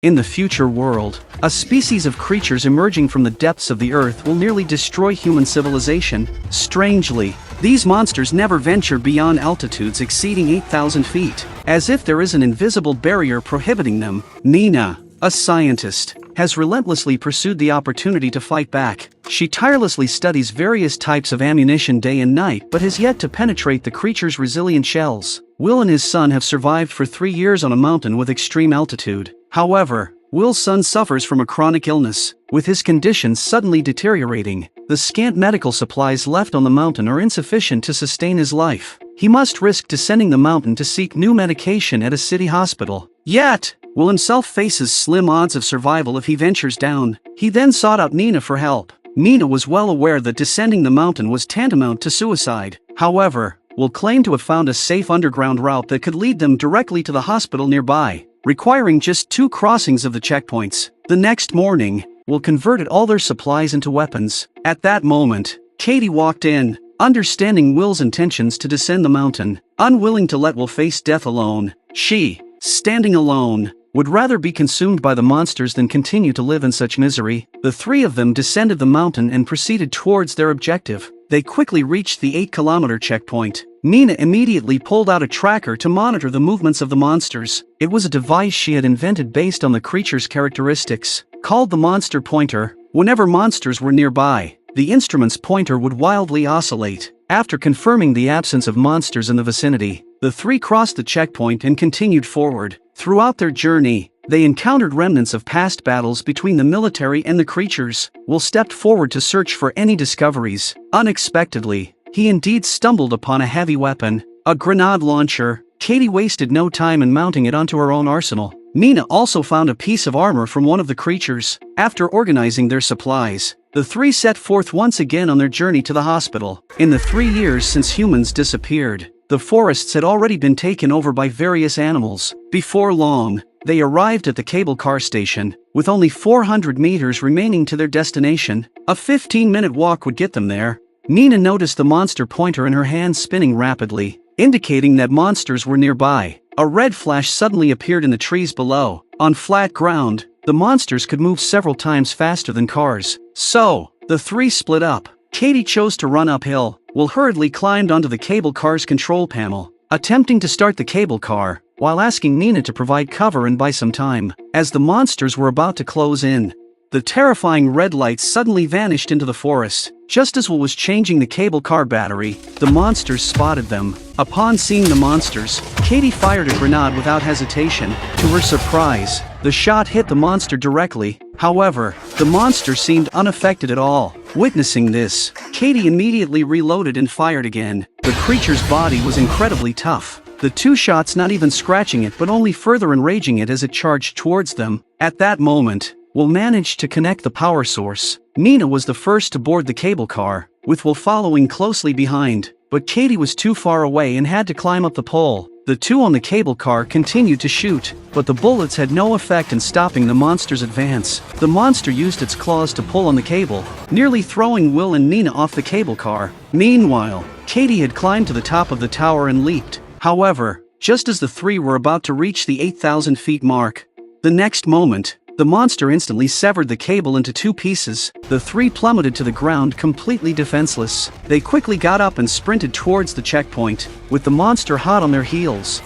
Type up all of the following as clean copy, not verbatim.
In the future world, a species of creatures emerging from the depths of the earth will nearly destroy human civilization. Strangely, these monsters never venture beyond altitudes exceeding 8,000 feet, as if there is an invisible barrier prohibiting them. Nina, a scientist, has relentlessly pursued the opportunity to fight back. She tirelessly studies various types of ammunition day and night but has yet to penetrate the creature's resilient shells. Will and his son have survived for 3 years on a mountain with extreme altitude. However, Will's son suffers from a chronic illness, with his condition suddenly deteriorating. The scant medical supplies left on the mountain are insufficient to sustain his life. He must risk descending the mountain to seek new medication at a city hospital. Yet, Will himself faces slim odds of survival if he ventures down. He then sought out Nina for help. Nina was well aware that descending the mountain was tantamount to suicide. However, Will claimed to have found a safe underground route that could lead them directly to the hospital nearby, requiring just 2 crossings of the checkpoints. The next morning, Will converted all their supplies into weapons. At that moment, Katie walked in, understanding Will's intentions to descend the mountain. Unwilling to let Will face death alone, she, standing alone, would rather be consumed by the monsters than continue to live in such misery. The 3 of them descended the mountain and proceeded towards their objective. They quickly reached the 8-kilometer checkpoint. Nina immediately pulled out a tracker to monitor the movements of the monsters. It was a device she had invented based on the creature's characteristics. Called the monster pointer, whenever monsters were nearby, the instrument's pointer would wildly oscillate. After confirming the absence of monsters in the vicinity, the 3 crossed the checkpoint and continued forward. Throughout their journey, they encountered remnants of past battles between the military and the creatures. Will stepped forward to search for any discoveries. Unexpectedly, he indeed stumbled upon a heavy weapon, a grenade launcher. Katie wasted no time in mounting it onto her own arsenal. Nina also found a piece of armor from one of the creatures. After organizing their supplies, the 3 set forth once again on their journey to the hospital. In the 3 years since humans disappeared, the forests had already been taken over by various animals. Before long, they arrived at the cable car station, with only 400 meters remaining to their destination. A 15-minute walk would get them there. Nina noticed the monster pointer in her hand spinning rapidly, indicating that monsters were nearby. A red flash suddenly appeared in the trees below. On flat ground, the monsters could move several times faster than cars. So, the 3 split up. Katie chose to run uphill. Will hurriedly climbed onto the cable car's control panel, attempting to start the cable car, while asking Nina to provide cover and buy some time. As the monsters were about to close in, the terrifying red lights suddenly vanished into the forest. Just as Will was changing the cable car battery, the monsters spotted them. Upon seeing the monsters, Katie fired a grenade without hesitation. To her surprise, the shot hit the monster directly. However, the monster seemed unaffected at all. Witnessing this, Katie immediately reloaded and fired again. The creature's body was incredibly tough, the 2 shots not even scratching it but only further enraging it as it charged towards them. At that moment, Will managed to connect the power source. Nina was the first to board the cable car, with Will following closely behind, but Katie was too far away and had to climb up the pole. The 2 on the cable car continued to shoot, but the bullets had no effect in stopping the monster's advance. The monster used its claws to pull on the cable, nearly throwing Will and Nina off the cable car. Meanwhile, Katie had climbed to the top of the tower and leaped. However, just as the 3 were about to reach the 8,000 feet mark, the next moment, the monster instantly severed the cable into 2 pieces. The 3 plummeted to the ground completely defenseless. They quickly got up and sprinted towards the checkpoint, with the monster hot on their heels.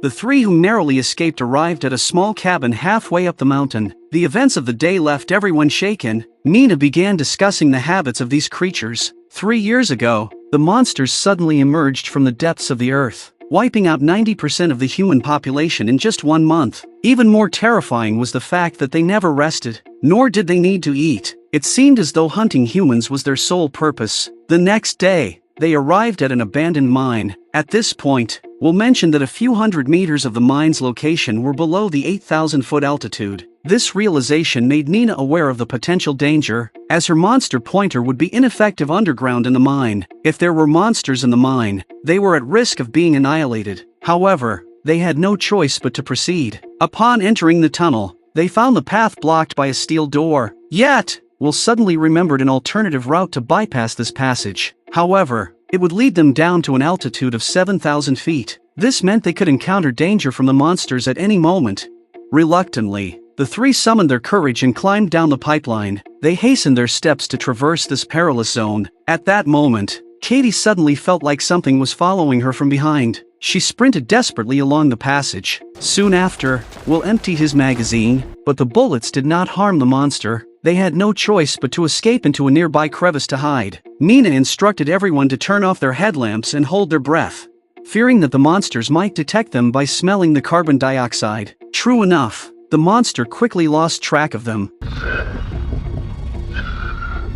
The 3 who narrowly escaped arrived at a small cabin halfway up the mountain. The events of the day left everyone shaken. Nina began discussing the habits of these creatures. 3 years ago, the monsters suddenly emerged from the depths of the earth, wiping out 90% of the human population in just 1 month. Even more terrifying was the fact that they never rested, nor did they need to eat. It seemed as though hunting humans was their sole purpose. The next day, they arrived at an abandoned mine. At this point, Will mentioned that a few hundred meters of the mine's location were below the 8,000-foot altitude. This realization made Nina aware of the potential danger, as her monster pointer would be ineffective underground in the mine. If there were monsters in the mine, they were at risk of being annihilated. However, they had no choice but to proceed. Upon entering the tunnel, they found the path blocked by a steel door. Yet, Will suddenly remembered an alternative route to bypass this passage. However, it would lead them down to an altitude of 7,000 feet. This meant they could encounter danger from the monsters at any moment. Reluctantly, the three summoned their courage and climbed down the pipeline. They hastened their steps to traverse this perilous zone. At that moment, Katie suddenly felt like something was following her from behind. She sprinted desperately along the passage. Soon after, Will emptied his magazine, but the bullets did not harm the monster. They had no choice but to escape into a nearby crevice to hide. Nina instructed everyone to turn off their headlamps and hold their breath, fearing that the monsters might detect them by smelling the carbon dioxide. True enough, the monster quickly lost track of them.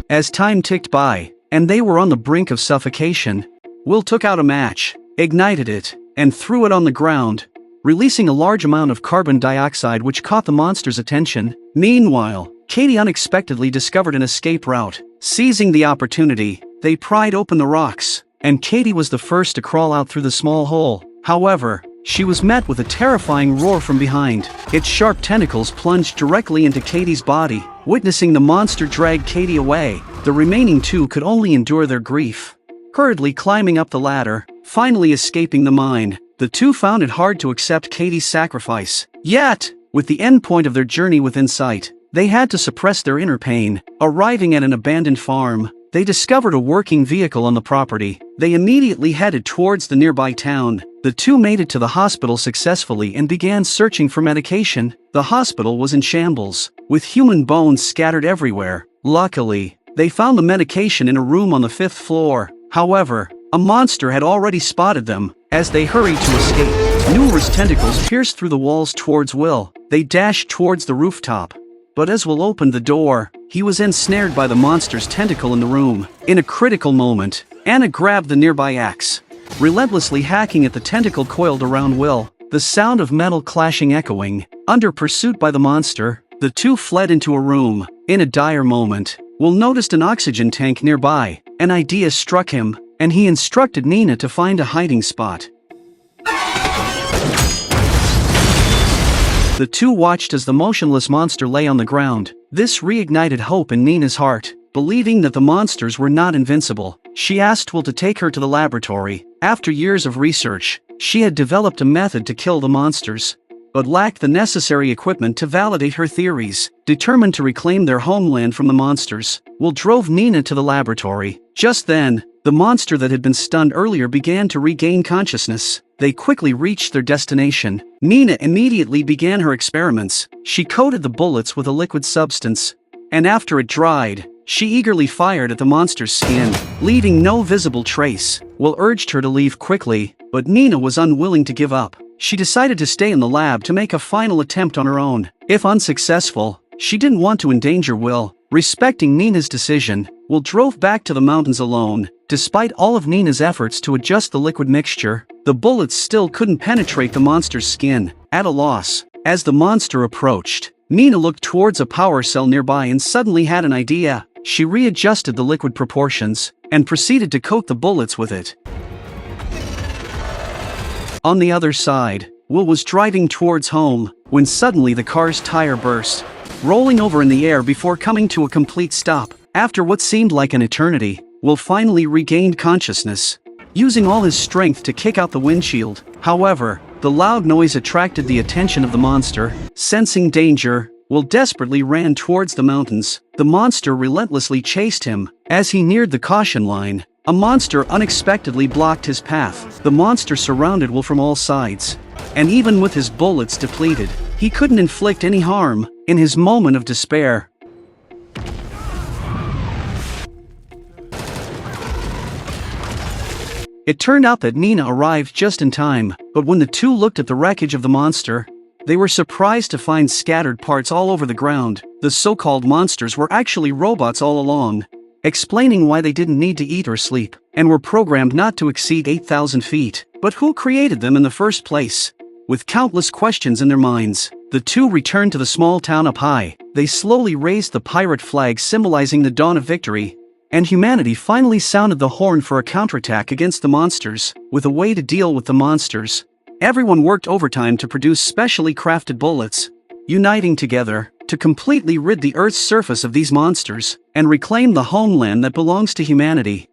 As time ticked by, and they were on the brink of suffocation, Will took out a match, ignited it, and threw it on the ground, releasing a large amount of carbon dioxide which caught the monster's attention. Meanwhile, Katie unexpectedly discovered an escape route. Seizing the opportunity, they pried open the rocks, and Katie was the first to crawl out through the small hole. However, she was met with a terrifying roar from behind. Its sharp tentacles plunged directly into Katie's body. Witnessing the monster drag Katie away, the remaining two could only endure their grief. Hurriedly climbing up the ladder, finally escaping the mine, the two found it hard to accept Katie's sacrifice. Yet, with the end point of their journey within sight, they had to suppress their inner pain. Arriving at an abandoned farm, they discovered a working vehicle on the property. They immediately headed towards the nearby town. The two made it to the hospital successfully and began searching for medication. The hospital was in shambles, with human bones scattered everywhere. Luckily, they found the medication in a room on the 5th floor. However, a monster had already spotted them. As they hurried to escape, numerous tentacles pierced through the walls towards Will. They dashed towards the rooftop. But as Will opened the door, he was ensnared by the monster's tentacle in the room. In a critical moment, Anna grabbed the nearby axe, relentlessly hacking at the tentacle coiled around Will. The sound of metal clashing echoing. Under pursuit by the monster, the two fled into a room. In a dire moment, Will noticed an oxygen tank nearby. An idea struck him, and he instructed Nina to find a hiding spot. The two watched as the motionless monster lay on the ground. This reignited hope in Nina's heart. Believing that the monsters were not invincible, she asked Will to take her to the laboratory. After years of research, she had developed a method to kill the monsters, but lacked the necessary equipment to validate her theories. Determined to reclaim their homeland from the monsters, Will drove Nina to the laboratory. Just then, the monster that had been stunned earlier began to regain consciousness. They quickly reached their destination. Nina immediately began her experiments. She coated the bullets with a liquid substance, and after it dried, she eagerly fired at the monster's skin, leaving no visible trace. Will urged her to leave quickly, but Nina was unwilling to give up. She decided to stay in the lab to make a final attempt on her own. If unsuccessful, she didn't want to endanger Will. Respecting Nina's decision, Will drove back to the mountains alone. Despite all of Nina's efforts to adjust the liquid mixture, the bullets still couldn't penetrate the monster's skin. At a loss, as the monster approached, Nina looked towards a power cell nearby and suddenly had an idea. She readjusted the liquid proportions and proceeded to coat the bullets with it. On the other side, Will was driving towards home when suddenly the car's tire burst, rolling over in the air before coming to a complete stop. After what seemed like an eternity, Will finally regained consciousness, using all his strength to kick out the windshield. However, the loud noise attracted the attention of the monster. Sensing danger, Will desperately ran towards the mountains. The monster relentlessly chased him. As he neared the caution line, a monster unexpectedly blocked his path. The monster surrounded Will from all sides, and even with his bullets depleted, he couldn't inflict any harm. In his moment of despair, it turned out that Nina arrived just in time, but when the two looked at the wreckage of the monster, they were surprised to find scattered parts all over the ground. The so-called monsters were actually robots all along, explaining why they didn't need to eat or sleep, and were programmed not to exceed 8,000 feet. But who created them in the first place? With countless questions in their minds, the two returned to the small town up high. They slowly raised the pirate flag symbolizing the dawn of victory, and humanity finally sounded the horn for a counterattack against the monsters. With a way to deal with the monsters, everyone worked overtime to produce specially crafted bullets, uniting together to completely rid the Earth's surface of these monsters and reclaim the homeland that belongs to humanity.